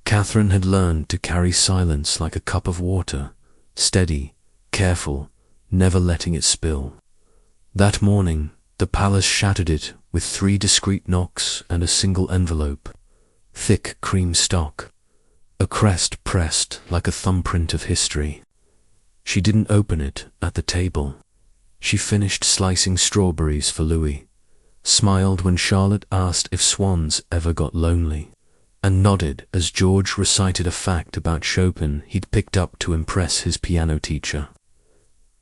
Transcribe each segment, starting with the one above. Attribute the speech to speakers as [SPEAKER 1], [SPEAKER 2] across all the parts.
[SPEAKER 1] Catherine had learned to carry silence like a cup of water, steady, careful, never letting it spill. That morning, the palace shattered it with 3 discreet knocks and a single envelope. Thick cream stock. A crest pressed like a thumbprint of history. She didn't open it at the table. She finished slicing strawberries for Louis, smiled when Charlotte asked if swans ever got lonely, and nodded as George recited a fact about Chopin he'd picked up to impress his piano teacher.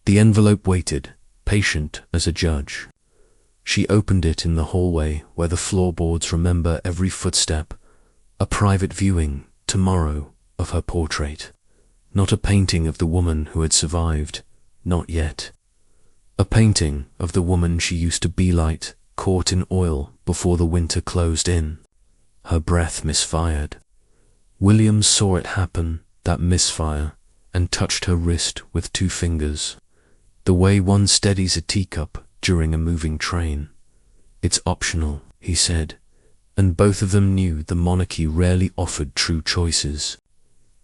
[SPEAKER 1] The envelope waited, patient as a judge. She opened it in the hallway where the floorboards remember every footstep. A private viewing, tomorrow, of her portrait. Not a painting of the woman who had survived, not yet. A painting of the woman she used to be like, caught in oil before the winter closed in. Her breath misfired. William saw it happen, that misfire, and touched her wrist with 2 fingers. The way one steadies a teacup during a moving train. It's optional, he said, and both of them knew the monarchy rarely offered true choices.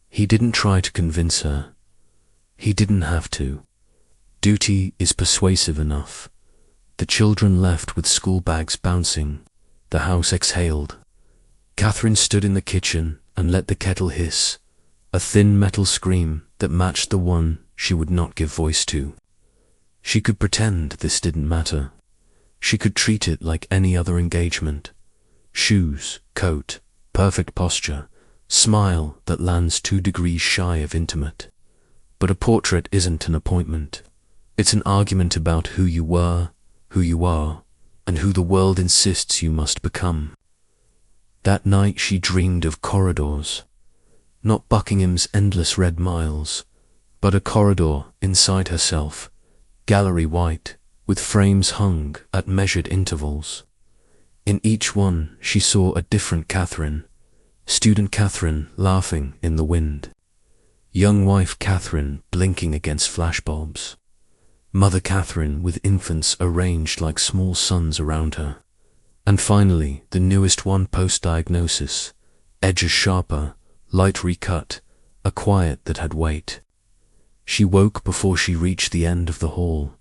[SPEAKER 1] He didn't try to convince her. He didn't have to. Duty is persuasive enough. The children left with school bags bouncing. The house exhaled. Catherine stood in the kitchen and let the kettle hiss, a thin metal scream that matched the one she would not give voice to. She could pretend this didn't matter. She could treat it like any other engagement. Shoes, coat, perfect posture, smile that lands 2 degrees shy of intimate. But a portrait isn't an appointment. It's an argument about who you were, who you are, and who the world insists you must become. That night she dreamed of corridors. Not Buckingham's endless red miles, but a corridor inside herself, gallery white, with frames hung at measured intervals. In each one she saw a different Catherine. Student Catherine laughing in the wind. Young wife Catherine blinking against flashbulbs. Mother Catherine with infants arranged like small suns around her. And finally, the newest one post-diagnosis, edges sharper, light recut, a quiet that had weight. She woke before she reached the end of the hall.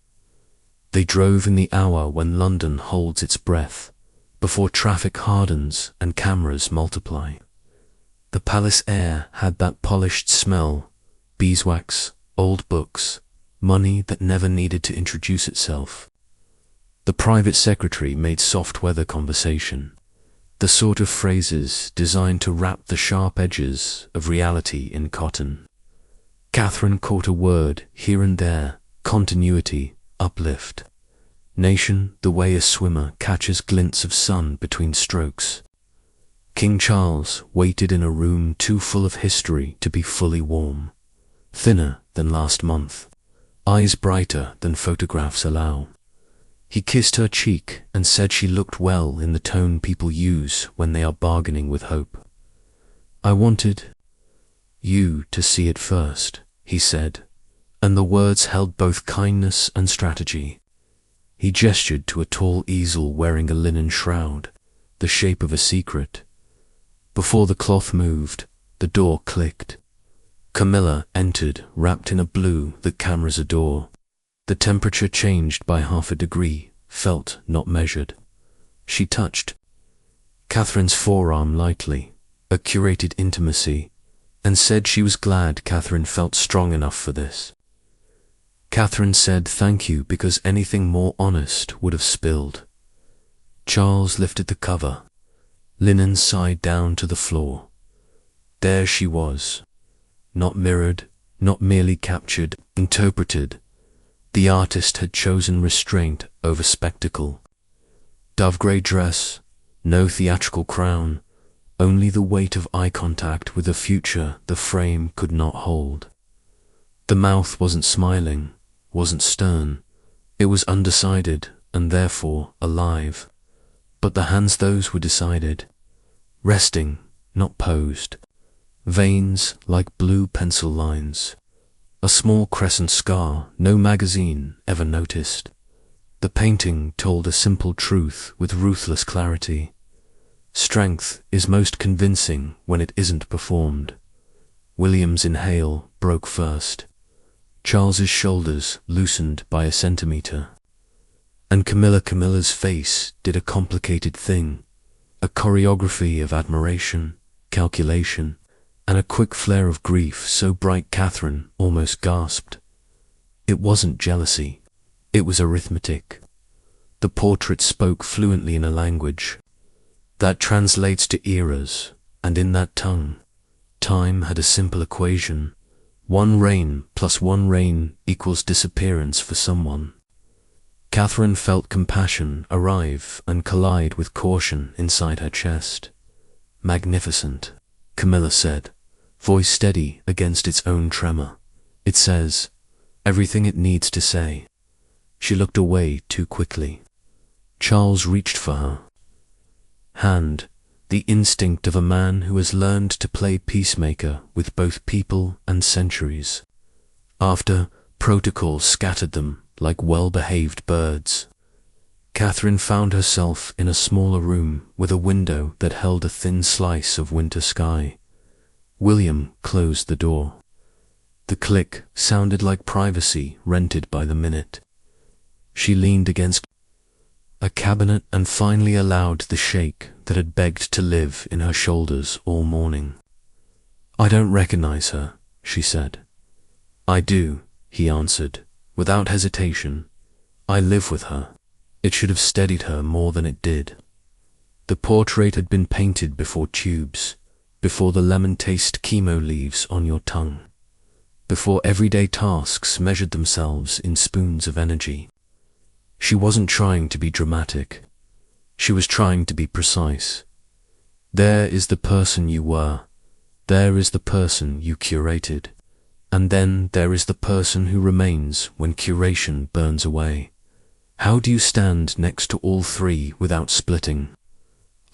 [SPEAKER 1] They drove in the hour when London holds its breath, before traffic hardens and cameras multiply. The palace air had that polished smell, beeswax, old books, money that never needed to introduce itself. The private secretary made soft weather conversation, the sort of phrases designed to wrap the sharp edges of reality in cotton. Catherine caught a word here and there, continuity, uplift. Nation, the way a swimmer catches glints of sun between strokes. King Charles waited in a room too full of history to be fully warm. Thinner than last month, eyes brighter than photographs allow. He kissed her cheek and said she looked well in the tone people use when they are bargaining with hope. I wanted you to see it first, he said, and the words held both kindness and strategy. He gestured to a tall easel wearing a linen shroud, the shape of a secret. Before the cloth moved, the door clicked. Camilla entered, wrapped in a blue that cameras adore. The temperature changed by 1/2 degree, felt not measured. She touched Catherine's forearm lightly, a curated intimacy, and said she was glad Catherine felt strong enough for this. Catherine said thank you because anything more honest would have spilled. Charles lifted the cover, linen side down to the floor. There she was, not mirrored, not merely captured, interpreted. The artist had chosen restraint over spectacle. Dove-grey dress, no theatrical crown, only the weight of eye contact with a future the frame could not hold. The mouth wasn't smiling, wasn't stern. It was undecided and therefore alive. But the hands, those were decided. Resting, not posed. Veins like blue pencil lines. A small crescent scar no magazine ever noticed. The painting told a simple truth with ruthless clarity. Strength is most convincing when it isn't performed. William's inhale broke first. Charles's shoulders loosened by a centimeter. And Camilla's face did a complicated thing, a choreography of admiration, calculation, and a quick flare of grief so bright Catherine almost gasped. It wasn't jealousy, it was arithmetic. The portrait spoke fluently in a language that translates to eras, and in that tongue, time had a simple equation. 1 reign plus 1 reign equals disappearance for someone. Catherine felt compassion arrive and collide with caution inside her chest. Magnificent, Camilla said, voice steady against its own tremor. It says everything it needs to say. She looked away too quickly. Charles reached for her hand, the instinct of a man who has learned to play peacemaker with both people and centuries. After protocol scattered them like well-behaved birds, Catherine found herself in a smaller room with a window that held a thin slice of winter sky. William closed the door. The click sounded like privacy rented by the minute. She leaned against a cabinet and finally allowed the shake that had begged to live in her shoulders all morning. "I don't recognize her," she said. "I do," he answered, without hesitation. "I live with her." It should have steadied her more than it did. The portrait had been painted before tubes, before the lemon-taste chemo leaves on your tongue, before everyday tasks measured themselves in spoons of energy. She wasn't trying to be dramatic. She was trying to be precise. There is the person you were. There is the person you curated. And then there is the person who remains when curation burns away. How do you stand next to all three without splitting?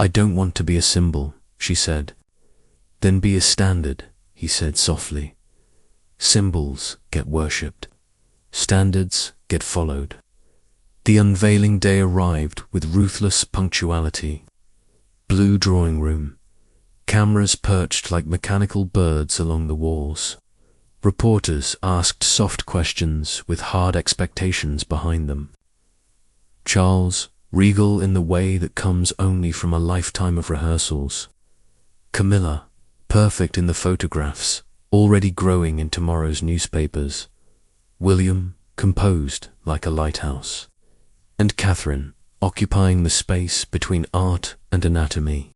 [SPEAKER 1] "I don't want to be a symbol," she said. "Then be a standard," he said softly. "Symbols get worshipped. Standards get followed." The unveiling day arrived with ruthless punctuality. Blue drawing room. Cameras perched like mechanical birds along the walls. Reporters asked soft questions with hard expectations behind them. Charles, regal in the way that comes only from a lifetime of rehearsals. Camilla, perfect in the photographs, already growing in tomorrow's newspapers. William, composed like a lighthouse. And Catherine, occupying the space between art and anatomy.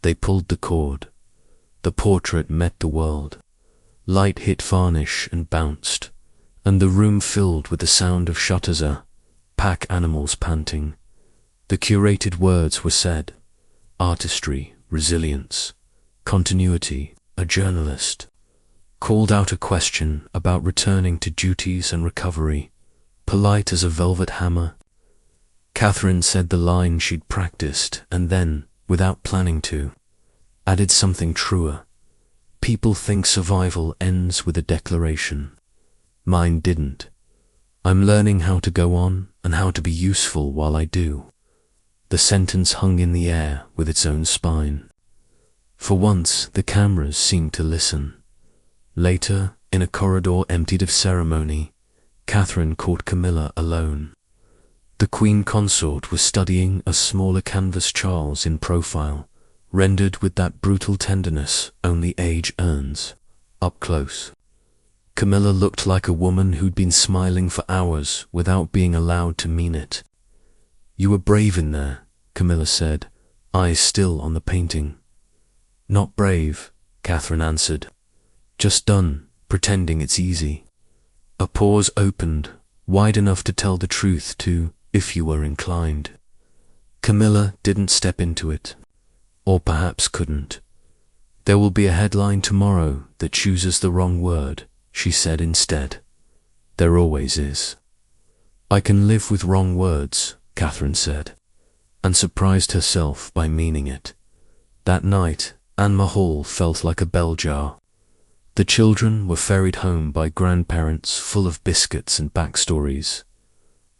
[SPEAKER 1] They pulled the cord. The portrait met the world. Light hit varnish and bounced, and the room filled with the sound of shutters, pack animals panting. The curated words were said: artistry, resilience, continuity. A journalist called out a question about returning to duties and recovery, polite as a velvet hammer. Catherine said the line she'd practiced and then, without planning to, added something truer. "People think survival ends with a declaration. Mine didn't. I'm learning how to go on and how to be useful while I do." The sentence hung in the air with its own spine. For once, the cameras seemed to listen. Later, in a corridor emptied of ceremony, Catherine caught Camilla alone. The Queen Consort was studying a smaller canvas Charles in profile, rendered with that brutal tenderness only age earns, up close. Camilla looked like a woman who'd been smiling for hours without being allowed to mean it. "You were brave in there," Camilla said, eyes still on the painting. "Not brave," Catherine answered. "Just done, pretending it's easy." A pause opened, wide enough to tell the truth to, if you were inclined. Camilla didn't step into it, or perhaps couldn't. "There will be a headline tomorrow that chooses the wrong word," she said instead. "There always is." "I can live with wrong words," Catherine said, and surprised herself by meaning it. That night, Anma Hall felt like a bell jar. The children were ferried home by grandparents full of biscuits and backstories.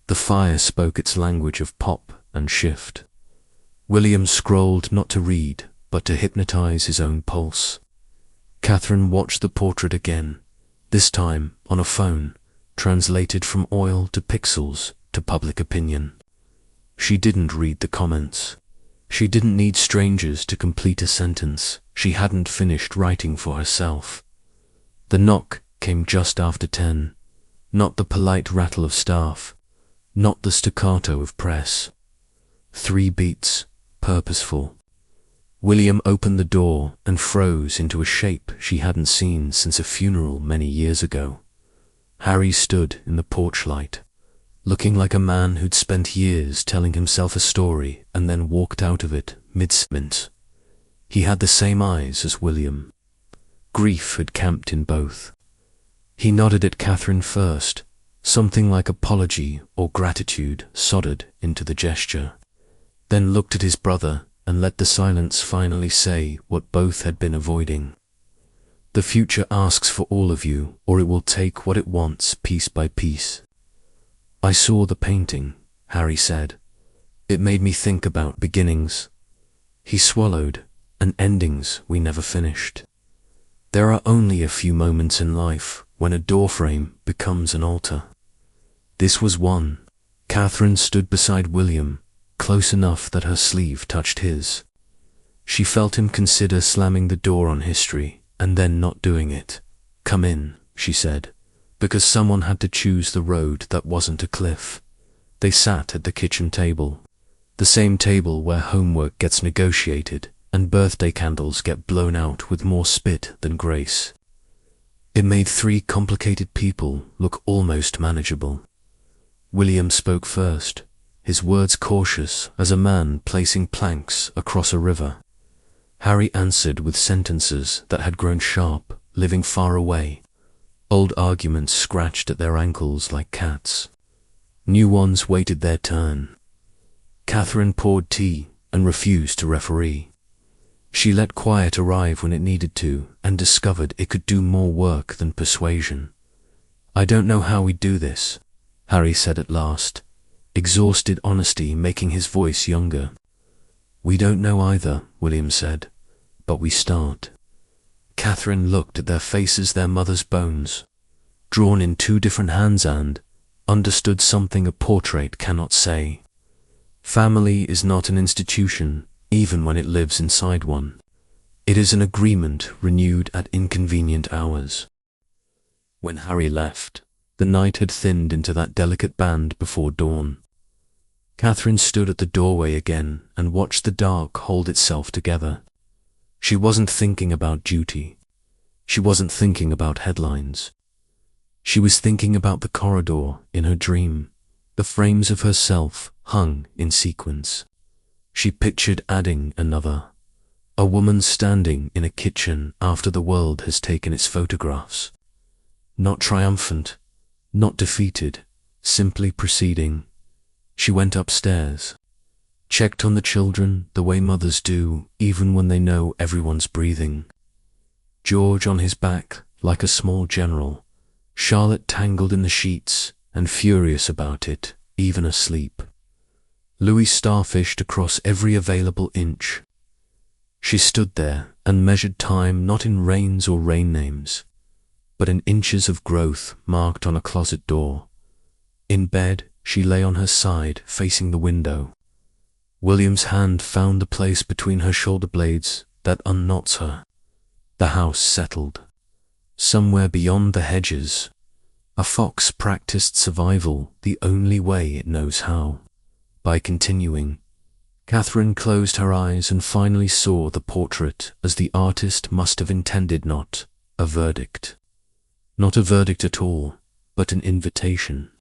[SPEAKER 1] The fire spoke its language of pop and shift. William scrolled not to read, but to hypnotize his own pulse. Catherine watched the portrait again, this time on a phone, translated from oil to pixels to public opinion. She didn't read the comments. She didn't need strangers to complete a sentence she hadn't finished writing for herself. The knock came just after 10, not the polite rattle of staff, not the staccato of press. 3 beats, purposeful. William opened the door and froze into a shape she hadn't seen since a funeral many years ago. Harry stood in the porch light, looking like a man who'd spent years telling himself a story and then walked out of it mid-sentence. He had the same eyes as William. Grief had camped in both. He nodded at Catherine first, something like apology or gratitude soldered into the gesture, then looked at his brother and let the silence finally say what both had been avoiding. The future asks for all of you, or it will take what it wants piece by piece. I saw the painting, Harry said. It made me think about beginnings. He swallowed, and endings we never finished. There are only a few moments in life when a doorframe becomes an altar. This was one. Catherine stood beside William, close enough that her sleeve touched his. She felt him consider slamming the door on history and then not doing it. "Come in," she said, because someone had to choose the road that wasn't a cliff. They sat at the kitchen table, the same table where homework gets negotiated and birthday candles get blown out with more spit than grace. It made 3 complicated people look almost manageable. William spoke first, his words cautious as a man placing planks across a river. Harry answered with sentences that had grown sharp, living far away. Old arguments scratched at their ankles like cats. New ones waited their turn. Catherine poured tea and refused to referee. She let quiet arrive when it needed to and discovered it could do more work than persuasion. "I don't know how we do this," Harry said at last, exhausted honesty making his voice younger. "We don't know either," William said, "but we start." Catherine looked at their faces, their mother's bones, drawn in 2 different hands, and understood something a portrait cannot say. Family is not an institution, even when it lives inside one. It is an agreement renewed at inconvenient hours. When Harry left, the night had thinned into that delicate band before dawn. Catherine stood at the doorway again and watched the dark hold itself together. She wasn't thinking about duty. She wasn't thinking about headlines. She was thinking about the corridor in her dream. The frames of herself hung in sequence. She pictured adding another. A woman standing in a kitchen after the world has taken its photographs. Not triumphant, not defeated, simply proceeding. She went upstairs, checked on the children the way mothers do even when they know everyone's breathing. George on his back like a small general, Charlotte tangled in the sheets and furious about it, even asleep. Louis starfished across every available inch. She stood there and measured time not in reigns or reign names, but in inches of growth marked on a closet door. In bed, she lay on her side facing the window. William's hand found the place between her shoulder blades that unknots her. The house settled. Somewhere beyond the hedges, a fox practiced survival the only way it knows how. By continuing, Catherine closed her eyes and finally saw the portrait as the artist must have intended, not a verdict. Not a verdict at all, but an invitation.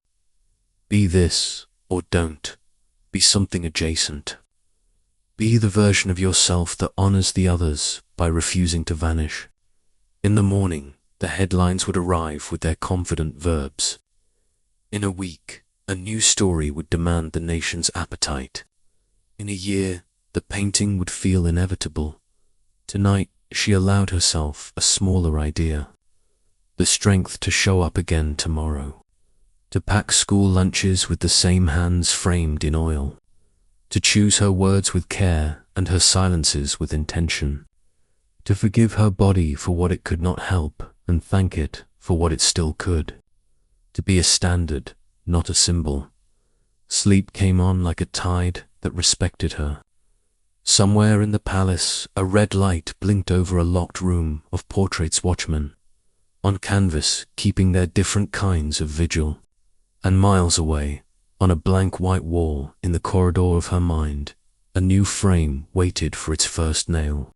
[SPEAKER 1] Be this, or don't. Be something adjacent. Be the version of yourself that honors the others by refusing to vanish. In the morning, the headlines would arrive with their confident verbs. In a week, a new story would demand the nation's appetite. In a year, the painting would feel inevitable. Tonight, she allowed herself a smaller idea. The strength to show up again tomorrow. To pack school lunches with the same hands framed in oil. to choose her words with care and her silences with intention, to forgive her body for what it could not help and thank it for what it still could, to be a standard, not a symbol. Sleep came on like a tide that respected her. Somewhere in the palace, a red light blinked over a locked room of portraits watchmen, on canvas keeping their different kinds of vigil. And miles away, on a blank white wall in the corridor of her mind, a new frame waited for its first nail.